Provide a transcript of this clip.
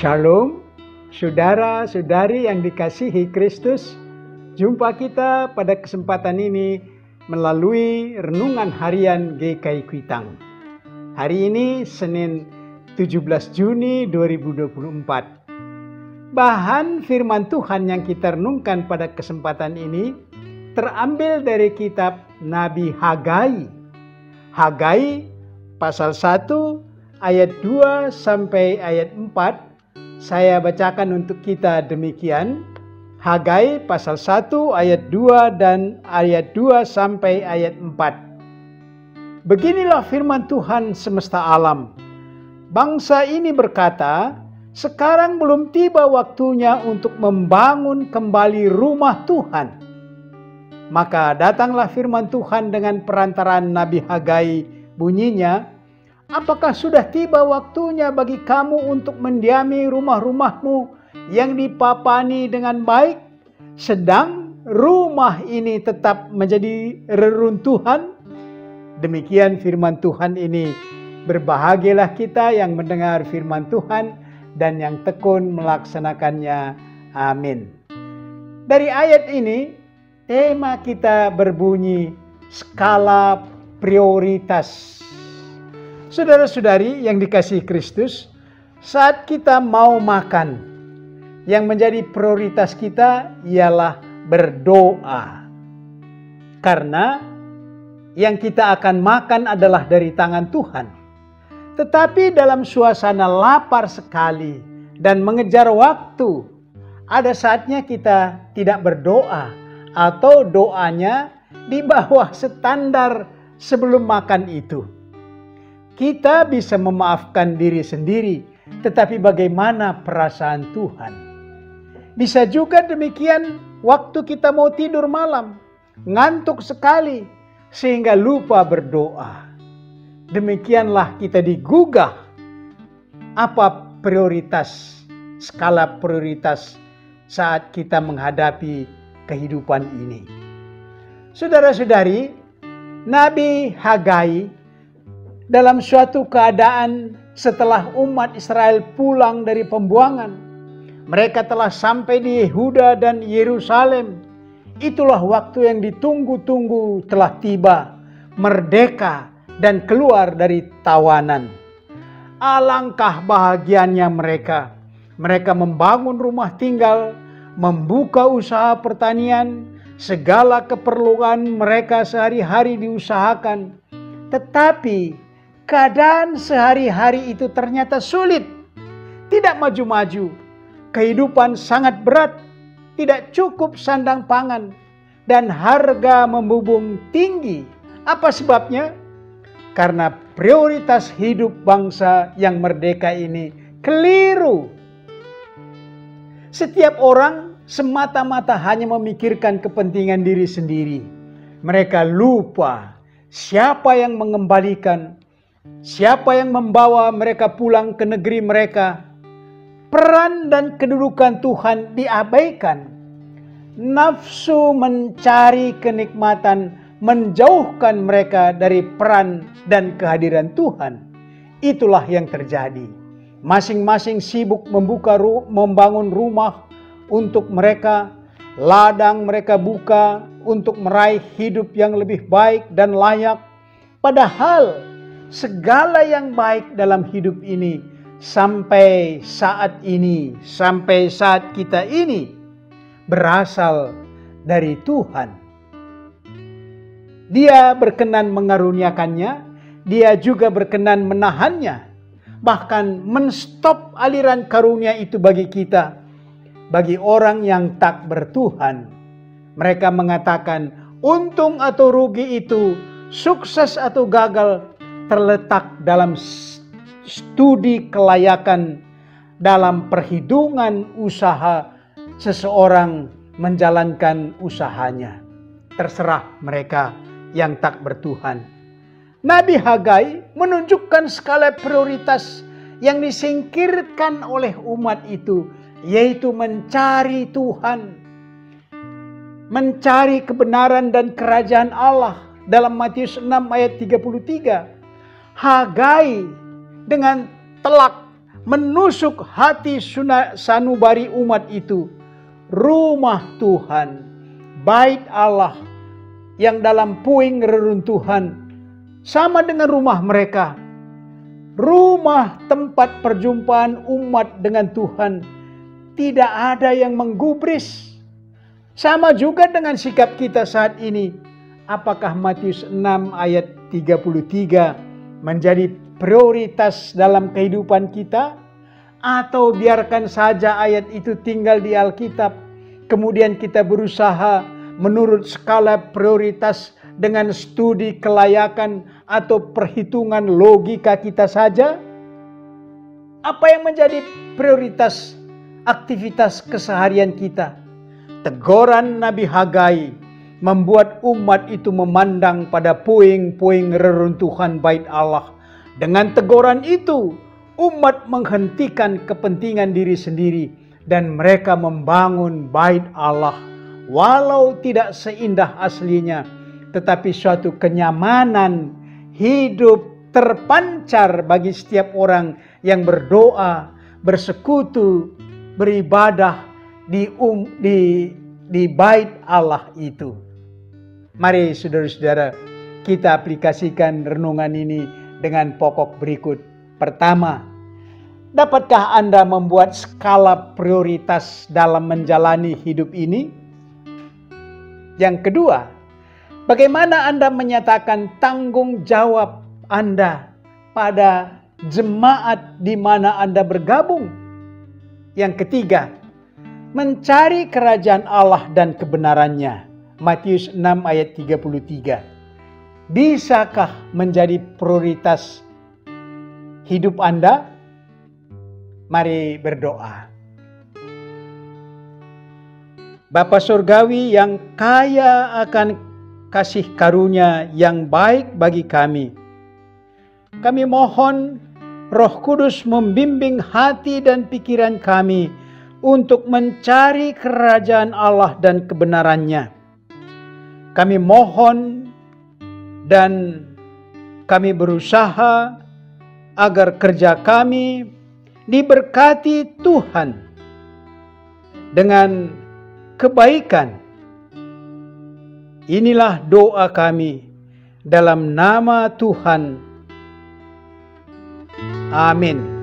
Shalom, saudara-saudari yang dikasihi Kristus. Jumpa kita pada kesempatan ini melalui Renungan Harian GKI Kuitang. Hari ini Senin 17 Juni 2024. Bahan firman Tuhan yang kita renungkan pada kesempatan ini terambil dari kitab Nabi Hagai. Hagai pasal 1 ayat 2 sampai ayat 4. Saya bacakan untuk kita demikian. Hagai pasal 1 ayat 2 dan ayat 2 sampai ayat 4. Beginilah firman Tuhan semesta alam. Bangsa ini berkata, sekarang belum tiba waktunya untuk membangun kembali rumah Tuhan. Maka datanglah firman Tuhan dengan perantaraan Nabi Hagai, bunyinya, apakah sudah tiba waktunya bagi kamu untuk mendiami rumah-rumahmu yang dipapani dengan baik, sedang rumah ini tetap menjadi reruntuhan? Demikian firman Tuhan ini. Berbahagialah kita yang mendengar firman Tuhan dan yang tekun melaksanakannya. Amin. Dari ayat ini, tema kita berbunyi skala prioritas. Saudara-saudari yang dikasihi Kristus, saat kita mau makan, yang menjadi prioritas kita ialah berdoa. Karena yang kita akan makan adalah dari tangan Tuhan. Tetapi dalam suasana lapar sekali dan mengejar waktu, ada saatnya kita tidak berdoa atau doanya di bawah standar sebelum makan itu. Kita bisa memaafkan diri sendiri, tetapi bagaimana perasaan Tuhan? Bisa juga demikian waktu kita mau tidur malam, ngantuk sekali sehingga lupa berdoa. Demikianlah kita digugah. Apa prioritas, skala prioritas saat kita menghadapi kehidupan ini? Saudara-saudari, Nabi Hagai dalam suatu keadaan setelah umat Israel pulang dari pembuangan, mereka telah sampai di Yehuda dan Yerusalem. Itulah waktu yang ditunggu-tunggu telah tiba, merdeka dan keluar dari tawanan. Alangkah bahagianya mereka. Mereka membangun rumah tinggal, membuka usaha pertanian, segala keperluan mereka sehari-hari diusahakan. Tetapi keadaan sehari-hari itu ternyata sulit, tidak maju-maju. Kehidupan sangat berat, tidak cukup sandang pangan, dan harga membumbung tinggi. Apa sebabnya? Karena prioritas hidup bangsa yang merdeka ini keliru. Setiap orang semata-mata hanya memikirkan kepentingan diri sendiri. Mereka lupa siapa yang mengembalikan, siapa yang membawa mereka pulang ke negeri mereka. Peran dan kedudukan Tuhan diabaikan. Nafsu mencari kenikmatan menjauhkan mereka dari peran dan kehadiran Tuhan. Itulah yang terjadi. Masing-masing sibuk membangun rumah untuk mereka, ladang mereka buka untuk meraih hidup yang lebih baik dan layak. Padahal segala yang baik dalam hidup ini sampai saat kita ini berasal dari Tuhan. Dia berkenan mengaruniakannya, dia juga berkenan menahannya, bahkan menstop aliran karunia itu bagi kita, bagi orang yang tak bertuhan. Mereka mengatakan untung atau rugi itu, sukses atau gagal, terletak dalam studi kelayakan, dalam perhitungan usaha seseorang menjalankan usahanya. Terserah mereka yang tak bertuhan. Nabi Hagai menunjukkan skala prioritas yang disingkirkan oleh umat itu, yaitu mencari Tuhan, mencari kebenaran dan kerajaan Allah. Dalam Matius 6 ayat 33, Hagai dengan telak menusuk hati sanubari umat itu. Rumah Tuhan, bait Allah yang dalam puing reruntuhan, sama dengan rumah mereka. Rumah tempat perjumpaan umat dengan Tuhan, tidak ada yang menggubris. Sama juga dengan sikap kita saat ini. Apakah Matius 6 ayat 33 menjadi prioritas dalam kehidupan kita? Atau biarkan saja ayat itu tinggal di Alkitab, kemudian kita berusaha menurut skala prioritas dengan studi kelayakan atau perhitungan logika kita saja? Apa yang menjadi prioritas aktivitas keseharian kita? Teguran Nabi Hagai membuat umat itu memandang pada puing-puing reruntuhan bait Allah. Dengan teguran itu, umat menghentikan kepentingan diri sendiri dan mereka membangun bait Allah. Walau tidak seindah aslinya, tetapi suatu kenyamanan hidup terpancar bagi setiap orang yang berdoa, bersekutu, beribadah di bait Allah itu. Mari saudara-saudara, kita aplikasikan renungan ini dengan pokok berikut. Pertama, dapatkah Anda membuat skala prioritas dalam menjalani hidup ini? Yang kedua, bagaimana Anda menyatakan tanggung jawab Anda pada jemaat di mana Anda bergabung? Yang ketiga, mencari kerajaan Allah dan kebenarannya. Matius 6 ayat 33. Bisakah menjadi prioritas hidup Anda? Mari berdoa. Bapa Surgawi yang kaya akan kasih karunia yang baik bagi kami, kami mohon Roh Kudus membimbing hati dan pikiran kami untuk mencari kerajaan Allah dan kebenarannya. Kami mohon dan kami berusaha agar kerja kami diberkati Tuhan dengan kebaikan. Inilah doa kami dalam nama Tuhan. Amin.